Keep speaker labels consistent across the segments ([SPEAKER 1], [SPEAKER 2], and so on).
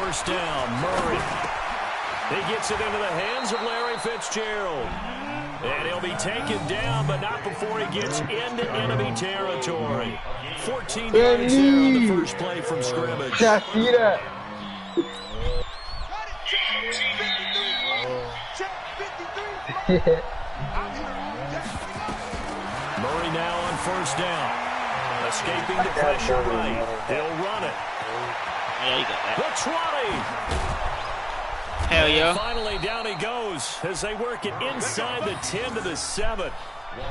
[SPEAKER 1] first down. Murray. He gets it into the hands of Larry Fitzgerald. And he'll be taken down, but not before he gets into enemy territory. 14 yards there on the first play from scrimmage.
[SPEAKER 2] I see that.
[SPEAKER 1] Murray now on first down. Escaping the pressure right. He'll run it.
[SPEAKER 3] Yeah, you got that.
[SPEAKER 1] The 20.
[SPEAKER 3] Hell yeah.
[SPEAKER 1] Finally down he goes as they work it inside the 10 to the 7.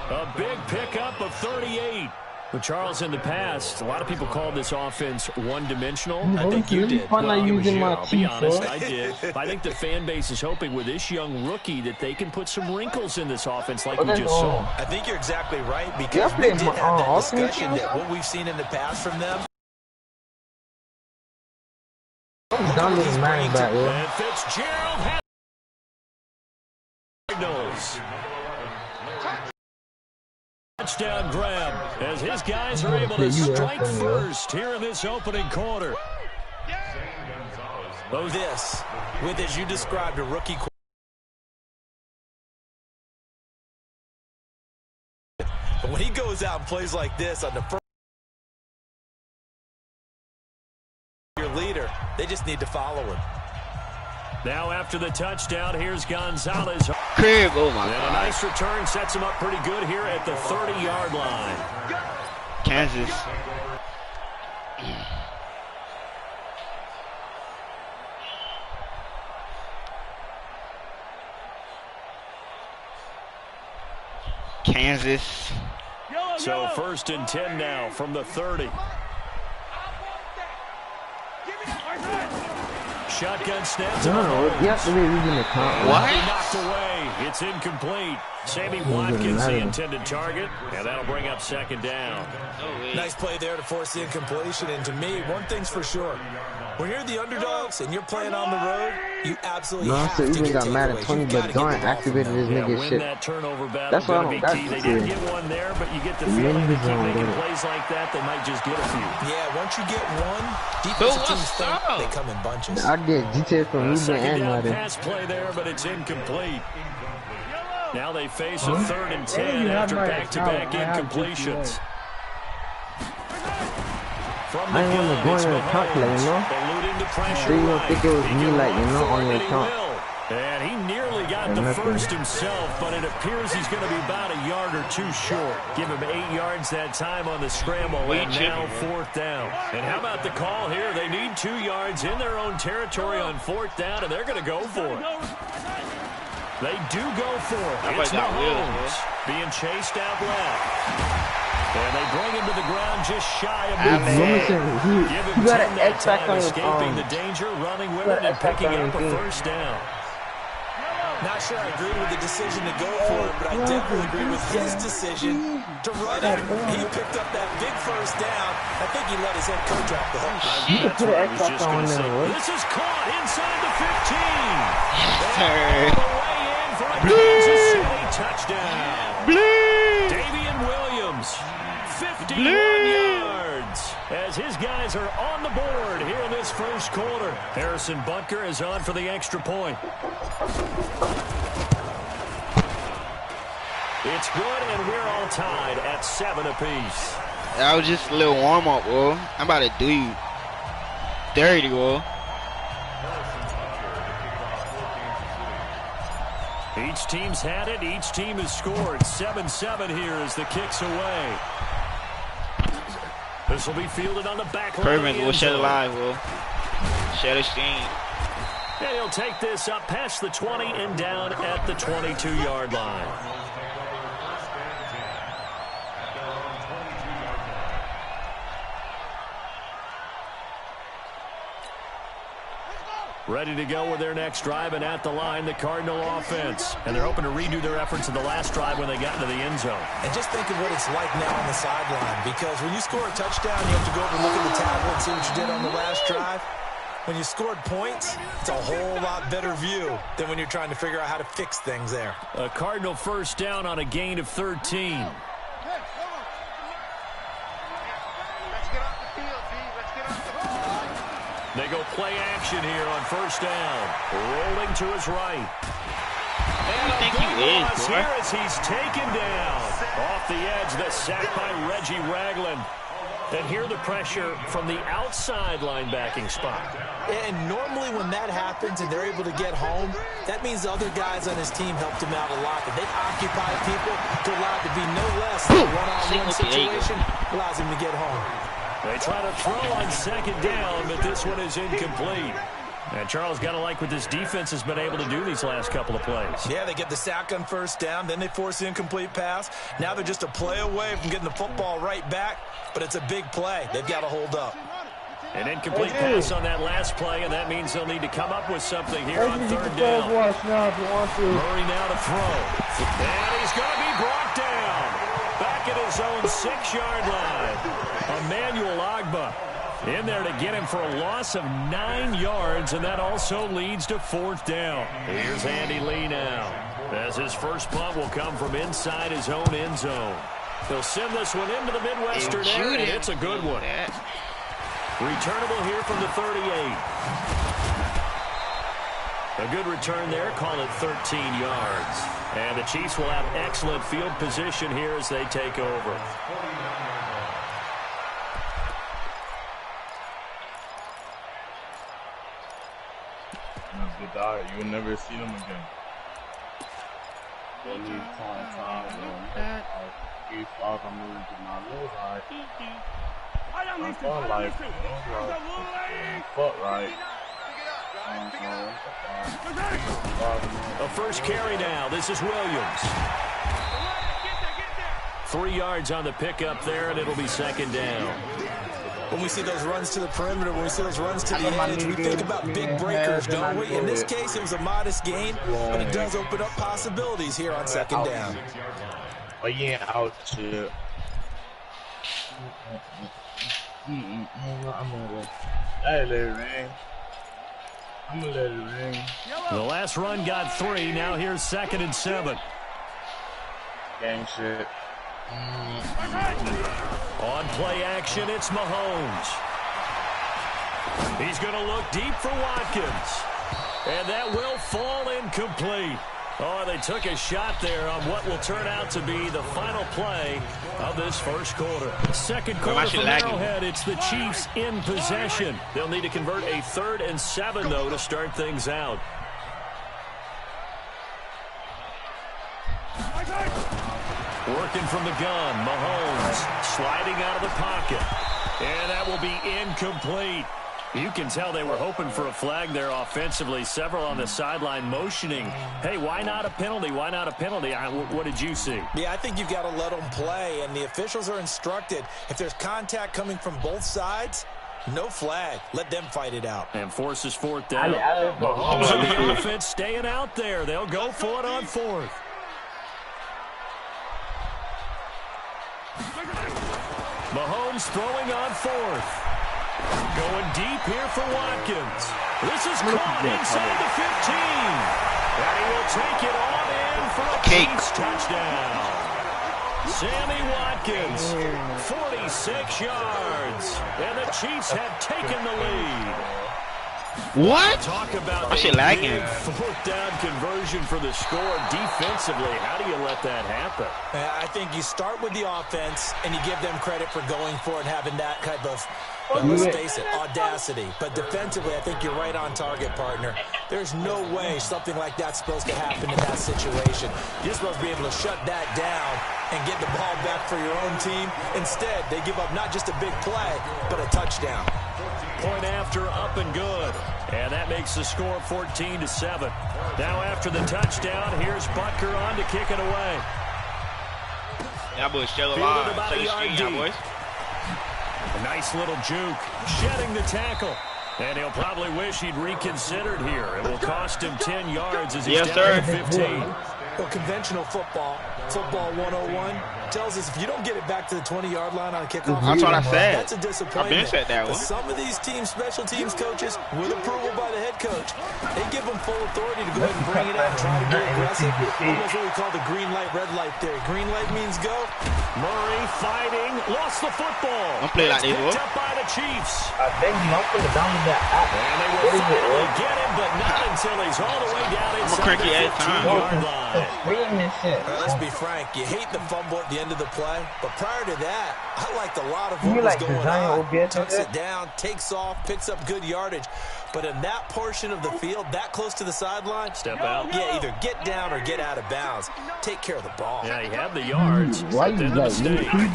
[SPEAKER 1] A big pickup of 38. But Charles, in the past, a lot of people called this offense one-dimensional. I think you did.
[SPEAKER 2] Well, I'll
[SPEAKER 1] be honest, I did. I think the fan base is hoping with this young rookie that they can put some wrinkles in this offense like we just saw.
[SPEAKER 4] I think you're exactly right because we did have that discussion that what we've seen in the past from them.
[SPEAKER 1] And Fitzgerald has signals. Touchdown grab as his guys are able to strike first here in this opening quarter.
[SPEAKER 4] This, with as you described, a rookie quarterback. But when he goes out and plays like this on the first your leader, they just need to follow him.
[SPEAKER 1] Now after the touchdown, here's Gonzalez.
[SPEAKER 3] Crib, oh my
[SPEAKER 1] God.
[SPEAKER 3] God.
[SPEAKER 1] A nice return sets him up pretty good here at the 30-yard line.
[SPEAKER 3] Kansas. Kansas.
[SPEAKER 1] So first and 10 now from the 30. Shotgun snaps.
[SPEAKER 3] What?
[SPEAKER 1] Knocked away. It's incomplete. Sammy Watkins, the intended target, and that'll bring up second down.
[SPEAKER 4] Nice play there to force the incompletion. And to me, one thing's for sure. When you're the underdogs and you're playing on the road, you absolutely have to get
[SPEAKER 2] got Madden 20, but Dawn activated his nigga shit.
[SPEAKER 1] That turnover battle.
[SPEAKER 2] That's what
[SPEAKER 1] be key. They didn't get one there, but you get the feeling they keep making plays like that, they might just get a few.
[SPEAKER 4] Yeah, once you get one, defensive teams think they come in bunches.
[SPEAKER 2] I get GTA from Ruben and Madden.
[SPEAKER 1] Pass play there, but it's incomplete. Now they face a 3rd and 10 after back-to-back incompletions. From the
[SPEAKER 2] I ain't want to go in the account, you know? So you don't think it was me, like, you know, on your account.
[SPEAKER 1] And he nearly got the first himself, but it appears he's going to be about a yard or two short. Give him 8 yards that time on the scramble, and now 4th down. And how about the call here? They need 2 yards in their own territory on 4th down, and they're going to go for it. They do go for it. It's Mahomes being chased out left. And they bring him to the ground just shy of
[SPEAKER 2] You got an X back on his
[SPEAKER 1] escaping the danger, running with it, and picking up a first down.
[SPEAKER 4] Not sure I agree with the decision to go for it, but I definitely agree with his decision to run it. He picked up that big first down. I think he let his head coach off the hook.
[SPEAKER 1] That's what I was just going to say. This is caught inside the 15.
[SPEAKER 3] Yes, sir.
[SPEAKER 1] Kansas City touchdown. Davian Williams, 51 yards. As his guys are on the board here in this first quarter. Harrison Butker is on for the extra point. It's good, and we're all tied at 7 apiece.
[SPEAKER 3] That was just a little warm-up, bro. I'm about to do you dirty, bro.
[SPEAKER 1] Each team's had it. Each team has scored. 7-7 here as the kick's away. This will be fielded on the back line.
[SPEAKER 3] Perfect. We'll shut it live, bro. Shut the steam.
[SPEAKER 1] And he'll take this up past the 20 and down at the 22-yard line. Ready to go with their next drive, and at the line, the Cardinal offense. And they're hoping to redo their efforts in the last drive when they got into the end zone.
[SPEAKER 4] And just think of what it's like now on the sideline, because when you score a touchdown, you have to go over and look at the tablet and see what you did on the last drive. When you scored points, it's a whole lot better view than when you're trying to figure out how to fix things there.
[SPEAKER 1] A Cardinal first down on a gain of 13. They go play action here on first down. Rolling to his right. And a big loss here as he's taken down. Off the edge, the sack by Reggie Ragland. And here the pressure from the outside linebacking spot.
[SPEAKER 4] And normally when that happens and they're able to get home, that means the other guys on his team helped him out a lot. That they occupy people to allow it to be no less than a one-on-one situation allows him to get home.
[SPEAKER 1] They try to throw on second down, but this one is incomplete. And Charles, got to like what this defense has been able to do these last couple of plays.
[SPEAKER 4] Yeah, they get the sack on first down, then they force the incomplete pass. Now they're just a play away from getting the football right back, but it's a big play. They've got to hold up.
[SPEAKER 1] An incomplete pass on that last play, and that means they'll need to come up with something here on third down. Murray now to throw. And he's going to be brought down. Back at his own 6-yard line. Emmanuel Ogbah in there to get him for a loss of 9 yards, and that also leads to fourth down. Here's Andy Lee now, as his first punt will come from inside his own end zone. He'll send this one into the Midwestern area, and it's a good one. Returnable here from the 38. A good return there, call it 13 yards. And the Chiefs will have excellent field position here as they take over.
[SPEAKER 5] They die. You will never see them again. They need time. He's off and moving to my little eye. I'm fun life. Foot right.
[SPEAKER 1] A first carry now. This is Williams. 3 yards on the pickup there, and it'll be second down.
[SPEAKER 4] When we see those runs to the perimeter, when we see those runs to the edge, we think about big breakers, don't we? In this case, it was a modest gain, but it does open up possibilities here on second down.
[SPEAKER 5] Oh, yeah, out to... I'm gonna let it ring. I'm gonna let it ring.
[SPEAKER 1] The last run got 3. Now here's 2nd and 7.
[SPEAKER 5] Gang shit.
[SPEAKER 1] On play action, it's Mahomes. He's going to look deep for Watkins. And that will fall incomplete. Oh, they took a shot there on what will turn out to be the final play of this first quarter. Second quarter from Arrowhead, it's the Chiefs in possession. They'll need to convert a 3rd and 7, though, to start things out. Working from the gun, Mahomes sliding out of the pocket. And that will be incomplete. You can tell they were hoping for a flag there offensively. Several on the sideline motioning. Hey, why not a penalty? Why not a penalty? What did you see?
[SPEAKER 4] Yeah, I think you've got to let them play, and the officials are instructed. If there's contact coming from both sides, no flag. Let them fight it out.
[SPEAKER 1] And forces fourth down. Mahomes and the offense staying out there. They'll go for it on 4th. Mahomes throwing on 4th. Going deep here for Watkins. This is caught inside the 15. And he will take it on in for a Chiefs touchdown. Sammy Watkins, 46 yards. And the Chiefs have taken the lead.
[SPEAKER 3] What?
[SPEAKER 1] Talk about
[SPEAKER 3] I should lagging.
[SPEAKER 1] Fourth down conversion for the score. Defensively, how do you let that happen?
[SPEAKER 4] I think you start with the offense and you give them credit for going for it and having that type of, let's face it, audacity. But defensively, I think you're right on target, partner. There's no way something like that's supposed to happen in that situation. You're supposed to be able to shut that down and get the ball back for your own team. Instead, they give up not just a big play, but a touchdown.
[SPEAKER 1] Point after, up and good. And that makes the score 14-7. Now after the touchdown, here's Butker on to kick it away.
[SPEAKER 3] That boy's still
[SPEAKER 1] Fielded
[SPEAKER 3] alive.
[SPEAKER 1] about a yard deep. A nice little juke, shedding the tackle. And he'll probably wish he'd reconsidered here. It will cost him 10 yards as he's down to 15.
[SPEAKER 4] Well, conventional football 101, tells us if you don't get it back to the 20-yard line on a kickoff,
[SPEAKER 3] That's what I said.
[SPEAKER 4] That's a disappointment.
[SPEAKER 3] I've been said that one.
[SPEAKER 4] Some of these special teams coaches, with approval by the head coach, they give them full authority to go ahead and bring it out and try to be aggressive. Almost what we call the green light, red light theory. Green light means go.
[SPEAKER 1] Murray fighting, lost the football.
[SPEAKER 3] Don't play like this, boy.
[SPEAKER 1] Picked up by the Chiefs.
[SPEAKER 2] Then you don't put it down with that.
[SPEAKER 1] And they will finally get him, but not until he's all the way down inside the 15-yard line.
[SPEAKER 4] Let's be frank. You hate the fumble at the end of the play, but prior to that, I liked a lot of what was going on. Tucks it down, takes off, picks up good yardage. But in that portion of the field, that close to the sideline,
[SPEAKER 1] step out.
[SPEAKER 4] Yeah, either get down or get out of bounds. Take care of the ball.
[SPEAKER 1] Yeah, he had the yards.
[SPEAKER 2] Why you do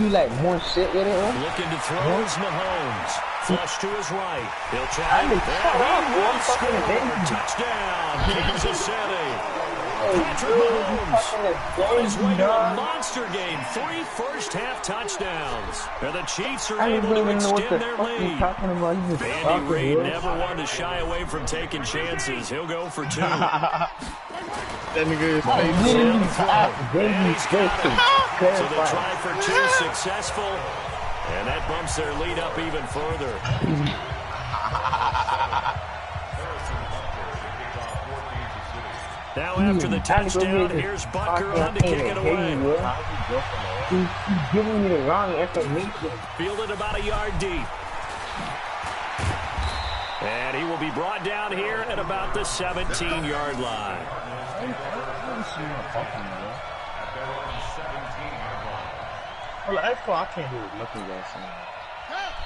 [SPEAKER 2] like more shit with it?
[SPEAKER 1] Looking to throw is Mahomes. Flush to his right. He'll try. Touchdown, Kansas City. Patrick Mahomes on his way to a monster game. 3 first-half touchdowns. And the Chiefs are able to extend their lead. Andy Reid never wanted to shy away from taking chances. He'll go for 2.
[SPEAKER 3] That nigga is
[SPEAKER 1] So the try for 2 successful. And that bumps their lead up even further. Now after the touchdown, here's Butker on to kick it away.
[SPEAKER 2] He's giving me the wrong information.
[SPEAKER 1] Fielded about a yard deep. And he will be brought down here at about the 17-yard line.
[SPEAKER 5] Well, I can't do nothing else.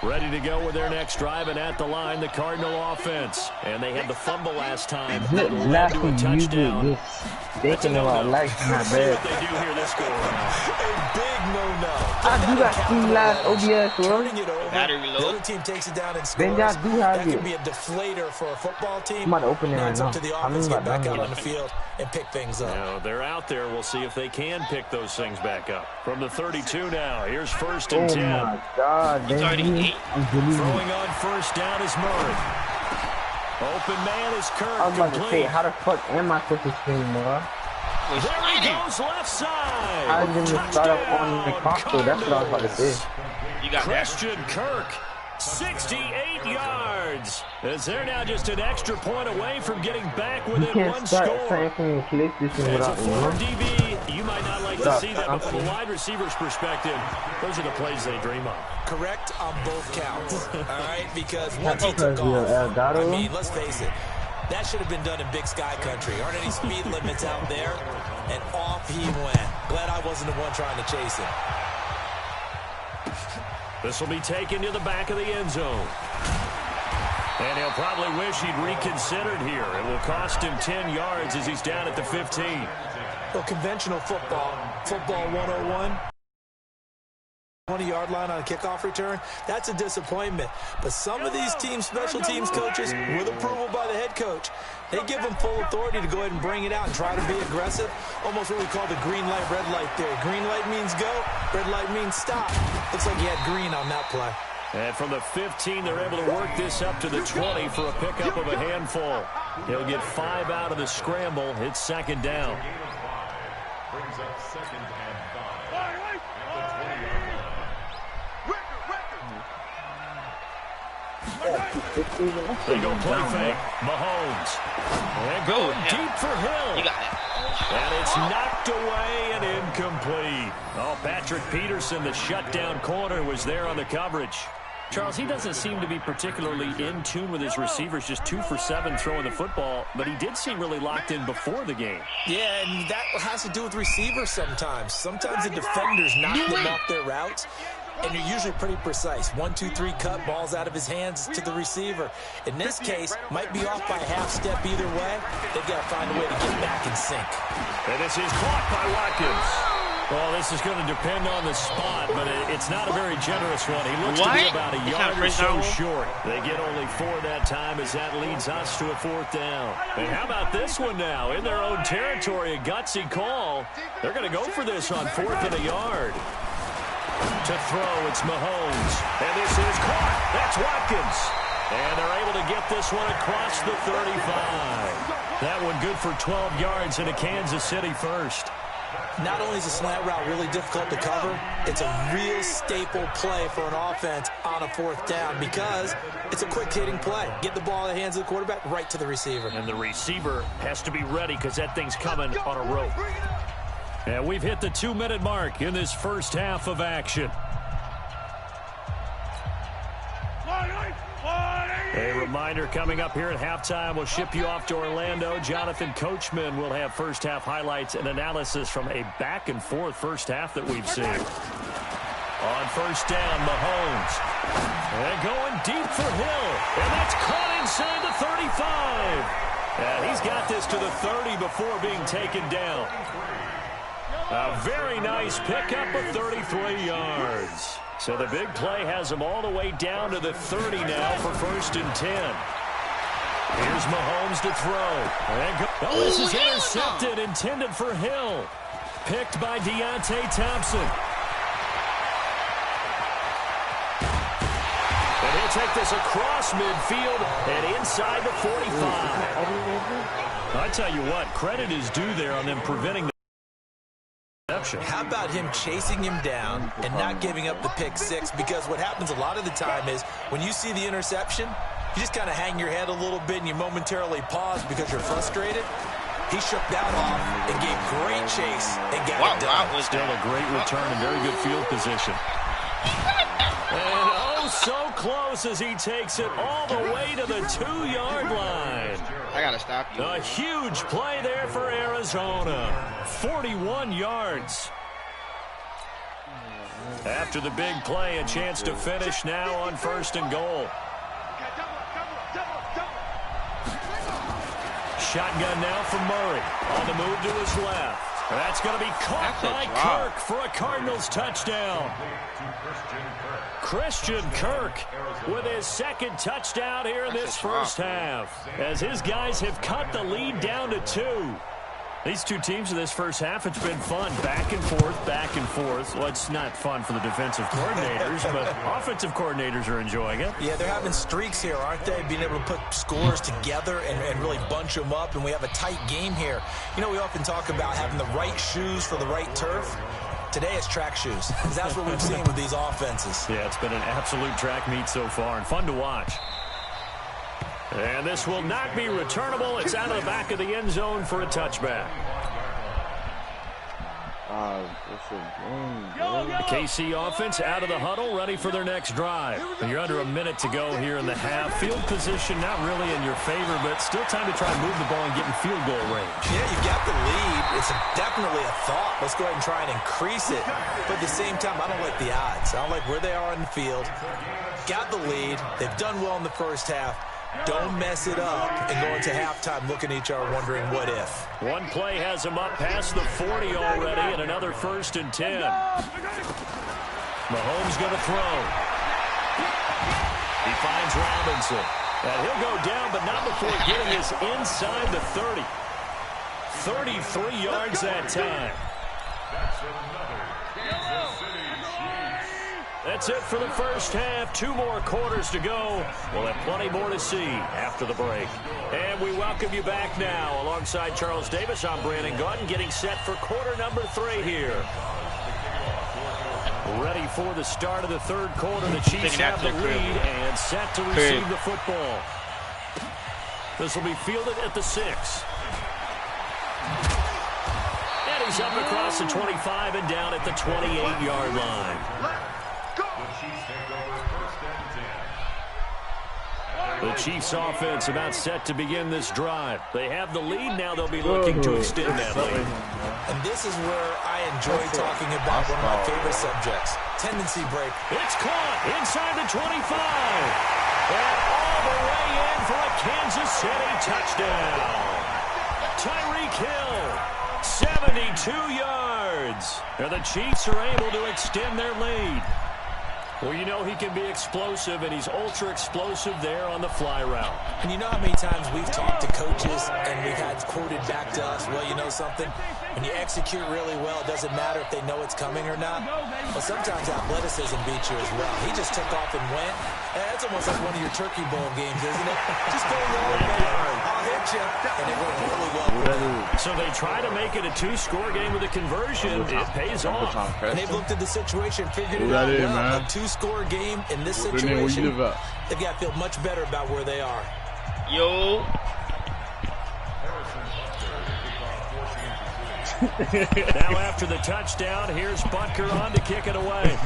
[SPEAKER 1] Ready to go with their next drive, and at the line, the Cardinal offense. And they had the fumble last time. Led to a touchdown.
[SPEAKER 2] Thinking about life, not bad.
[SPEAKER 1] What they do here this go around.
[SPEAKER 4] A big no-no.
[SPEAKER 2] I do got 3 last OBS, bro.
[SPEAKER 4] The other team takes it down and scores. That could be a deflator for a football team.
[SPEAKER 2] I'm about to open it right
[SPEAKER 4] now. It's up to the offense to get back out on the field and pick things up.
[SPEAKER 1] Now, they're out there. We'll see if they can pick those things back up. From the 32 now, here's 1st and 10.
[SPEAKER 2] Oh, my God.
[SPEAKER 3] He's already 8.
[SPEAKER 1] Throwing on 1st down is Murray. Open man is Kirk.
[SPEAKER 2] I was about to say, how the fuck am I supposed to screen, bro?
[SPEAKER 1] There he goes, left side.
[SPEAKER 2] I didn't start up on the clock, so that's what I was about to say.
[SPEAKER 3] You got
[SPEAKER 1] Christian Kirk, 68 yards. As they're now just an extra point away from getting back within 1 score. As a former DB, you might not like to see that, but from a wide receiver's perspective, those are the plays they dream of.
[SPEAKER 4] Correct on both counts, all right? Because once he took off, I mean, let's face it, that should have been done in Big Sky Country. Aren't any speed limits out there? And off he went. Glad I wasn't the one trying to chase him.
[SPEAKER 1] This will be taken to the back of the end zone. And he'll probably wish he'd reconsidered here. It will cost him 10 yards as he's down at the 15.
[SPEAKER 4] Well, conventional football 101. 20-yard line on a kickoff return, that's a disappointment. But some of these special teams coaches, with approval by the head coach, they give them full authority to go ahead and bring it out and try to be aggressive. Almost what we call the green light, red light theory. Green light means go, red light means stop. Looks like he had green on that play.
[SPEAKER 1] And from the 15, they're able to work this up to the 20 for a pickup of a handful. He'll get 5 out of the scramble. It's 2nd down.
[SPEAKER 6] Brings up 2nd and 5.
[SPEAKER 1] They go play fake. Mahomes. And going deep for Hill.
[SPEAKER 3] You got it.
[SPEAKER 1] And it's knocked away and incomplete. Oh, Patrick Peterson, the shutdown corner, was there on the coverage. Charles, he doesn't seem to be particularly in tune with his receivers, just 2 for 7 throwing the football, but he did seem really locked in before the game.
[SPEAKER 4] Yeah, and that has to do with receivers sometimes. Sometimes the defenders knock them off their routes, and you're usually pretty precise. 1, 2, 3 cut, balls out of his hands to the receiver. In this case, might be off by a half step either way. They've got to find a way to get back in sync.
[SPEAKER 1] And this is caught by Watkins. Well, this is going to depend on the spot, but it's not a very generous one. He looks to be about a yard or so short. They get only 4 that time as that leads us to a 4th down. And how about this one now? In their own territory, a gutsy call. They're going to go for this on 4th and a yard. To throw, it's Mahomes. And this is caught. That's Watkins. And they're able to get this one across the 35. That one good for 12 yards and a Kansas City first.
[SPEAKER 4] Not only is a slant route really difficult to cover, it's a real staple play for an offense on a fourth down because it's a quick-hitting play. Get the ball in the hands of the quarterback, right to the receiver.
[SPEAKER 1] And the receiver has to be ready because that thing's coming on a rope. And we've hit the 2-minute mark in this first half of action. A reminder coming up here at halftime. We'll ship you off to Orlando. Jonathan Coachman will have first-half highlights and analysis from a back-and-forth first half that we've seen. On first down, Mahomes. And going deep for Hill. And that's caught inside the 35. And he's got this to the 30 before being taken down. A very nice pickup of 33 yards. So the big play has him all the way down to the 30 now for 1st and 10. Here's Mahomes to throw. And this is intercepted, intended for Hill. Picked by Deontay Thompson. And he'll take this across midfield and inside the 45. I tell you what, credit is due there on them preventing the interception.
[SPEAKER 4] How about him chasing him down and not giving up the pick six? Because what happens a lot of the time is when you see the interception, you just kind of hang your head a little bit and you momentarily pause because you're frustrated. He shook that off and gave great chase and got it done.
[SPEAKER 1] That was still a great return and very good field position. And oh, so close as he takes it all the way to the 2-yard line.
[SPEAKER 3] I got to stop you.
[SPEAKER 1] A huge play there for Arizona. 41 yards. After the big play, a chance to finish now on 1st and goal. Shotgun now from Murray. On the move to his left. That's going to be caught by Kirk for a Cardinals touchdown. Christian Kirk with his 2nd touchdown here in this first half. As his guys have cut the lead down to 2. These two teams in this first half, it's been fun. Back and forth, back and forth. Well, it's not fun for the defensive coordinators, but offensive coordinators are enjoying it.
[SPEAKER 4] Yeah, they're having streaks here, aren't they? Being able to put scores together and really bunch them up, and we have a tight game here. You know, we often talk about having the right shoes for the right turf. Today it's track shoes. That's what we've seen with these offenses.
[SPEAKER 1] Yeah, it's been an absolute track meet so far and fun to watch. And this will not be returnable. It's out of the back of the end zone for a touchback. The KC offense out of the huddle, ready for their next drive. And you're under a minute to go here in the half. Field position not really in your favor, but still time to try and move the ball and get in field goal range.
[SPEAKER 4] Yeah, you've got the lead. It's definitely a thought. Let's go ahead and try and increase it. But at the same time, I don't like the odds. I don't like where they are in the field. Got the lead. They've done well in the first half. Don't mess it up and go into halftime looking at each other wondering what if.
[SPEAKER 1] One play has him up past the 40 already and another 1st and 10. Mahomes going to throw. He finds Robinson. And he'll go down, but not before getting us inside the 30. 33 yards that time. That's it for the first half. 2 more quarters to go. We'll have plenty more to see after the break. And we welcome you back now. Alongside Charles Davis, I'm Brandon Gautin, getting set for quarter number 3 here. Ready for the start of the 3rd quarter. The Chiefs have the lead and set to receive the football. This will be fielded at the 6. And he's up across the 25 and down at the 28-yard line. The Chiefs offense about set to begin this drive. They have the lead now. They'll be looking to extend that lead.
[SPEAKER 4] And this is where I enjoy talking about one of my favorite subjects, tendency break.
[SPEAKER 1] It's caught inside the 25. And all the way in for a Kansas City touchdown. Tyreek Hill, 72 yards. And the Chiefs are able to extend their lead. Well, you know he can be explosive, and he's ultra-explosive there on the fly route.
[SPEAKER 4] And you know how many times we've talked to coaches and we've had quoted back to us, well, you know something? When you execute really well, it doesn't matter if they know it's coming or not. But sometimes athleticism beats you as well. He just took off and went. That's almost like one of your Turkey Bowl games, isn't it? Just go long, I'll hit you. And it went really well for them.
[SPEAKER 1] So they try to make it a 2-score game with a conversion. It pays off.
[SPEAKER 4] And they've looked at the situation, figured it out well. A 2-score game in this situation, they've got to feel much better about where they are.
[SPEAKER 3] Yo.
[SPEAKER 1] Now after the touchdown, here's Butker on to kick it away.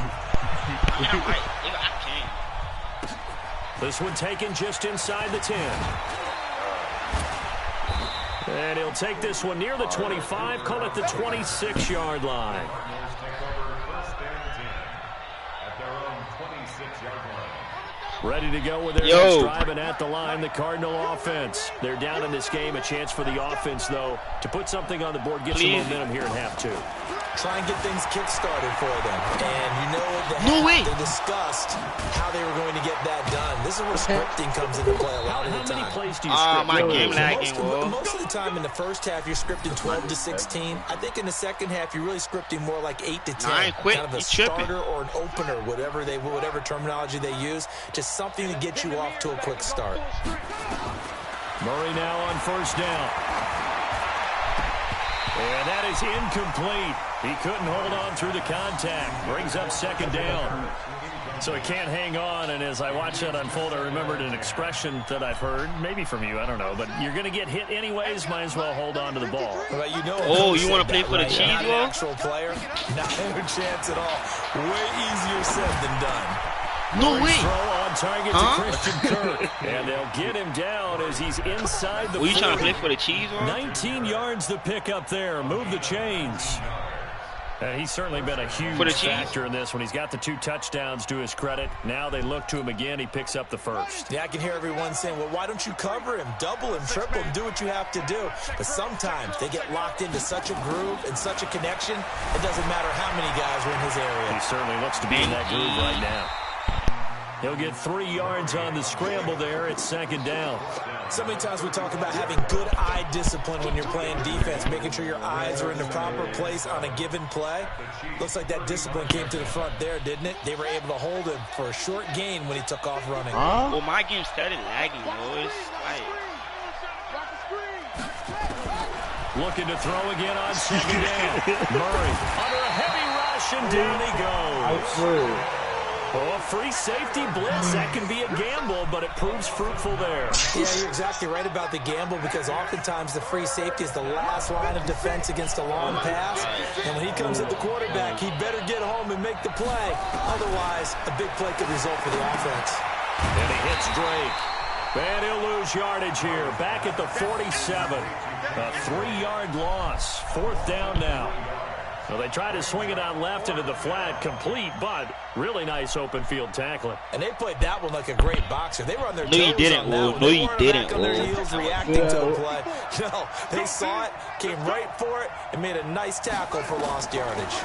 [SPEAKER 1] This one taken just inside the 10. And he'll take this one near the 25, call it the 26-yard line. Ready to go with their next drive, and at the line, the Cardinal offense. They're down in this game. A chance for the offense, though, to put something on the board, get some momentum here in half 2.
[SPEAKER 4] Try and get things kick-started for them. And you know they discussed how they were going to get that done. This is where scripting comes into play a lot of the time.
[SPEAKER 1] How many plays do you script?
[SPEAKER 3] My game lagging.
[SPEAKER 4] Most of the time in the first half, you're scripting 12 to 16. I think in the second half, you're really scripting more like 8 to 10.
[SPEAKER 3] Quit.
[SPEAKER 4] Kind of a starter or an opener, whatever terminology they use. Just something to get you off to a quick start.
[SPEAKER 1] Murray now on first down. And that is incomplete. He couldn't hold on through the contact. Brings up second down. So he can't hang on, and as I watch that unfold, I remembered an expression that I've heard, maybe from you, I don't know, but you're going to get hit anyways, might as well hold on to the ball.
[SPEAKER 4] Well,
[SPEAKER 3] you want to play for the cheese,
[SPEAKER 4] not an actual player? Not a chance at all. Way easier said than done.
[SPEAKER 3] No way.
[SPEAKER 1] Throw on target to Christian Kirk. And they'll get him down as he's inside the 40.
[SPEAKER 3] Were you trying to play for the cheese, or?
[SPEAKER 1] 19 yards to pick up there. Move the chains. He's certainly been a huge factor in this when he's got the 2 touchdowns to his credit. Now they look to him again. He picks up the first.
[SPEAKER 4] Yeah, I can hear everyone saying, well, why don't you cover him, double him, triple him, do what you have to do. But sometimes they get locked into such a groove and such a connection, it doesn't matter how many guys are in his area.
[SPEAKER 1] He certainly looks to be in that groove right now. He'll get 3 yards on the scramble there. It's second down.
[SPEAKER 4] So many times we talk about having good eye discipline when you're playing defense, making sure your eyes are in the proper place on a given play. Looks like that discipline came to the front there, didn't it? They were able to hold him for a short gain when he took off running.
[SPEAKER 3] Well, my game started lagging, boys.
[SPEAKER 1] Looking to throw again on second down. Murray under a heavy rush, and down he goes. Oh, free safety blitz, that can be a gamble, but it proves fruitful there.
[SPEAKER 4] Yeah, you're exactly right about the gamble, because oftentimes the free safety is the last line of defense against a long pass. And when he comes at the quarterback, he better get home and make the play. Otherwise, a big play could result for the offense.
[SPEAKER 1] And he hits Drake. And he'll lose yardage here. Back at the 47. A 3-yard loss. Fourth down now. So they try to swing it out left into the flat, complete, but really nice open field tackling.
[SPEAKER 4] And they played that one like a great boxer. They were on their toes.
[SPEAKER 3] No, you didn't, Will. No, you didn't,
[SPEAKER 4] on their heels reacting to a play. No, they saw it, came right for it, and made a nice tackle for lost yardage.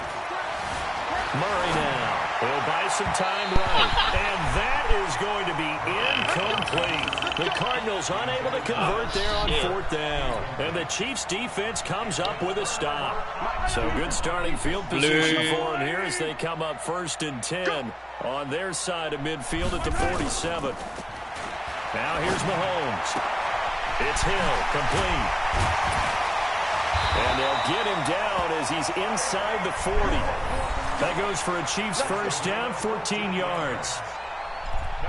[SPEAKER 1] Murray now. He'll buy some time right. And that is going to be incomplete. The Cardinals unable to convert there on fourth down. And the Chiefs defense comes up with a stop. So good starting field position for them here as they come up 1st and 10 on their side of midfield at the 47. Now here's Mahomes. It's Hill, complete. And they'll get him down as he's inside the 40. That goes for a Chiefs first down, 14 yards.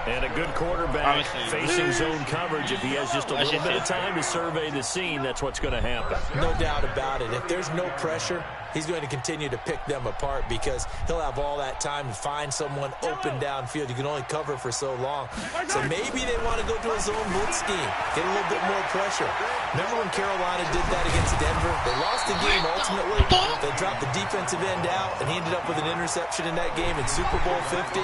[SPEAKER 1] And a good quarterback facing zone coverage. If he has just a little bit of time to survey the scene, that's what's going to happen.
[SPEAKER 4] No doubt about it. If there's no pressure, he's going to continue to pick them apart, because he'll have all that time to find someone open downfield. You can only cover for so long. So maybe they want to go to a zone blitz scheme, get a little bit more pressure. Remember when Carolina did that against Denver? They lost the game ultimately. They dropped the defensive end out, and he ended up with an interception in that game in Super Bowl 50.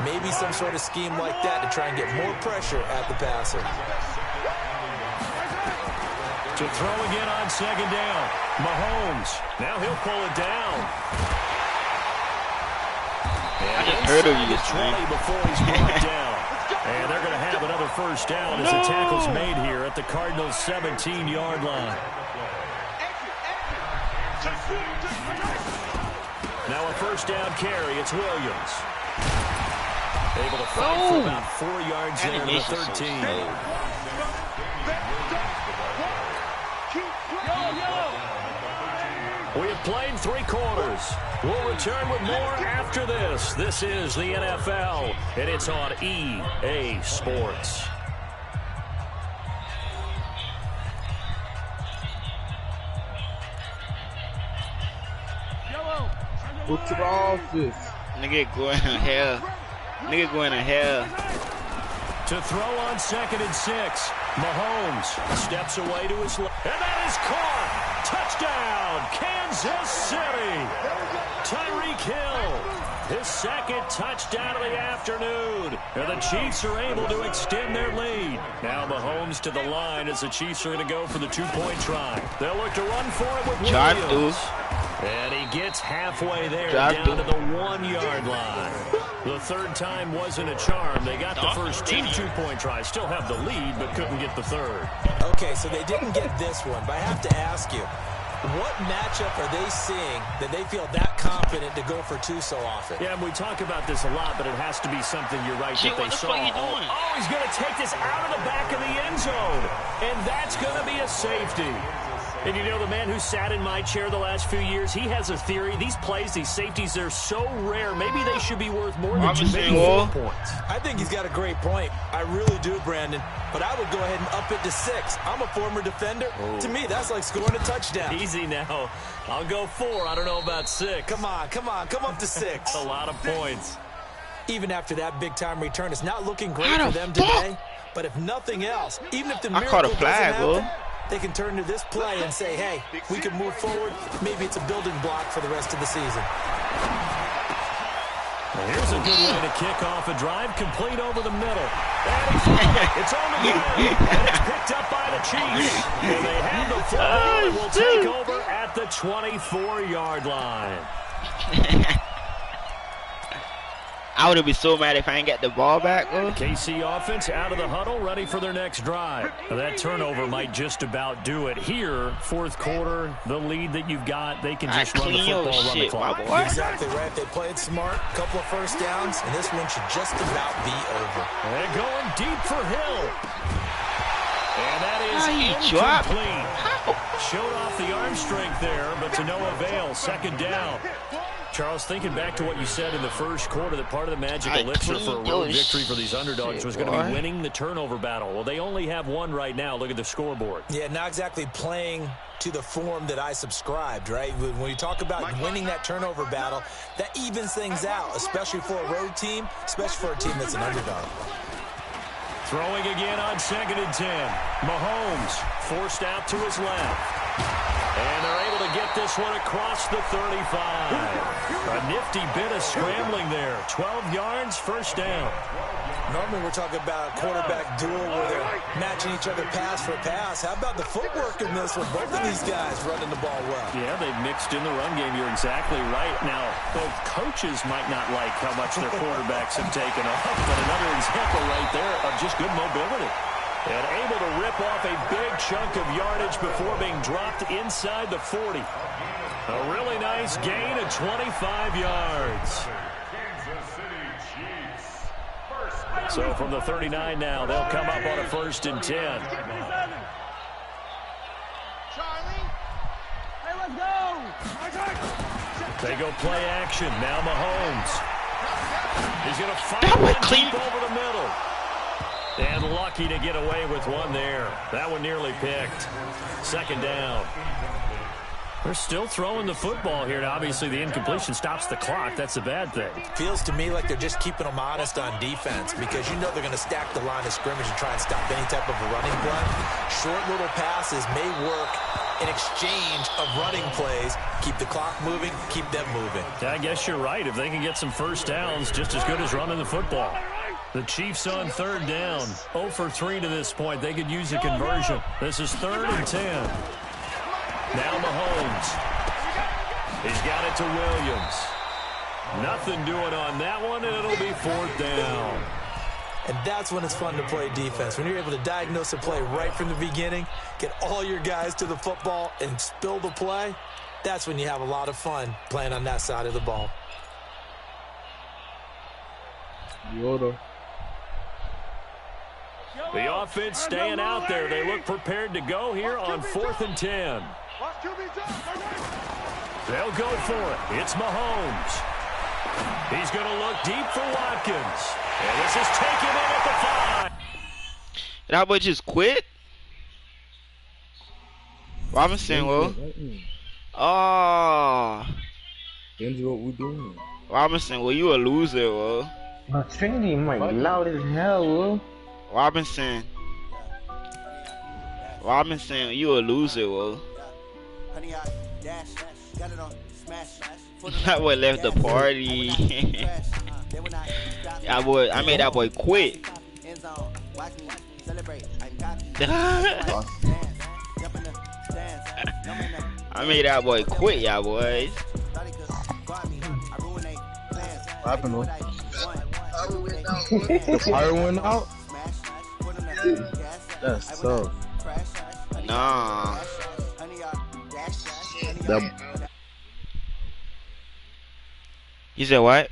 [SPEAKER 4] Maybe some sort of scheme like that to try and get more pressure at the passer.
[SPEAKER 1] To throw again on second down. Mahomes. Now he'll pull it down.
[SPEAKER 3] I just heard of you.
[SPEAKER 1] 20 before he's brought down. And they're going to have another first down as the tackle's made here at the Cardinals' 17-yard line. Now a first down carry. It's Williams. Able to fight for about 4 yards there to the 13. We have played 3 quarters. We'll return with more after this. This is the NFL, and it's on EA Sports.
[SPEAKER 5] What's wrong with this?
[SPEAKER 3] Nigga going to hell. Nigga going to hell.
[SPEAKER 1] To throw on 2nd and 6. Mahomes steps away to his left. And that is caught. Touchdown, Kansas City. Tyreek Hill, his 2nd touchdown of the afternoon. And the Chiefs are able to extend their lead. Now Mahomes to the line as the Chiefs are going to go for the 2-point try. They'll look to run for it with Williams. And he gets halfway there, down to the 1-yard line. The 3rd time wasn't a charm. They got the first 2 2-point tries. Still have the lead, but couldn't get the 3rd.
[SPEAKER 4] Okay, so they didn't get this one, but I have to ask you, what matchup are they seeing that they feel that confident to go for 2 so often?
[SPEAKER 1] Yeah, and we talk about this a lot, but it has to be something, you're right, that they saw. Oh, he's going to take this out of the back of the end zone. And that's going to be a safety. And you know, the man who sat in my chair the last few years, he has a theory. These plays, these safeties, they're so rare. Maybe they should be worth more than 4 points.
[SPEAKER 4] I think he's got a great point. I really do, Brandon. But I would go ahead and up it to 6. I'm a former defender. To me, that's like scoring a touchdown.
[SPEAKER 1] Easy now. I'll go 4. I don't know about 6.
[SPEAKER 4] Come on. Come up to 6.
[SPEAKER 1] A lot of points.
[SPEAKER 4] Even after that big-time return, it's not looking great for them today. But if nothing else, even if the miracle doesn't happen, they can turn to this play and say, hey, we can move forward. Maybe it's a building block for the rest of the season.
[SPEAKER 1] Well, here's a good way to kick off a drive, complete over the middle. And it's on the ground, and it's picked up by the Chiefs. And they have the football and will take over at the 24-yard line.
[SPEAKER 3] I would be so mad if I ain't get the ball back, bro.
[SPEAKER 1] KC offense out of the huddle, ready for their next drive. Now, that turnover might just about do it here. 4th quarter, the lead that you've got, they can just run the football, run the clock.
[SPEAKER 4] Exactly right. They played smart, couple of first downs, and this one should just about be over.
[SPEAKER 1] They're going deep for Hill. And that is incomplete. Showed off the arm strength there, but to no avail. 2nd down. Charles, thinking back to what you said in the first quarter, that part of the magic elixir for a road victory for these underdogs was going to be winning the turnover battle. Well, they only have 1 right now. Look at the scoreboard.
[SPEAKER 4] Yeah, not exactly playing to the form that I subscribed, right? When you talk about winning that turnover battle, that evens things out, especially for a road team, especially for a team that's an underdog.
[SPEAKER 1] Throwing again on 2nd and 10. Mahomes forced out to his left. And they're able to get this one across the 35. A nifty bit of scrambling there. 12 yards, first down.
[SPEAKER 4] Normally we're talking about a quarterback duel where they're matching each other pass for pass. How about the footwork in this with both of these guys running the ball well?
[SPEAKER 1] Yeah, they've mixed in the run game. You're exactly right. Now, both coaches might not like how much their quarterbacks have taken off, but another example right there of just good mobility. And able to rip off a big chunk of yardage before being dropped inside the 40. A really nice gain of 25 yards. So from the 39 now, they'll come up on a 1st and 10. They go play action. Now Mahomes. He's going to fire one deep over the middle. And lucky to get away with one there. That one nearly picked. 2nd down. They're still throwing the football here. Now, obviously, the incompletion stops the clock. That's a bad thing.
[SPEAKER 4] Feels to me like they're just keeping them honest on defense because you know they're going to stack the line of scrimmage and try and stop any type of a running play. Short little passes may work in exchange of running plays. Keep the clock moving, keep them moving.
[SPEAKER 1] Yeah, I guess you're right. If they can get some first downs, just as good as running the football. The Chiefs on 3rd down. 0 for 3 to this point. They could use a conversion. This is 3rd and 10. Now Mahomes. He's got it to Williams. Nothing doing on that one, and it'll be 4th down.
[SPEAKER 4] And that's when it's fun to play defense. When you're able to diagnose a play right from the beginning, get all your guys to the football, and spill the play, That's when you have a lot of fun playing on that side of the ball.
[SPEAKER 5] Yoda.
[SPEAKER 1] The offense staying out there. They look prepared to go here on 4th and 10. They'll go for it. It's Mahomes. He's going to look deep for Watkins. And this is taken in at the 5.
[SPEAKER 3] That boy just quit? Robinson, well. Oh.
[SPEAKER 5] Kenji, what we doing?
[SPEAKER 3] Robinson, well, you a loser, well.
[SPEAKER 2] My Trinity might be loud as hell, Will.
[SPEAKER 3] Robinson, you a loser, well. That boy left the party. That boy, I made that boy quit. I made that boy quit, y'all boys.
[SPEAKER 5] What happened, the fire went out? That's tough.
[SPEAKER 3] Nah. You said what?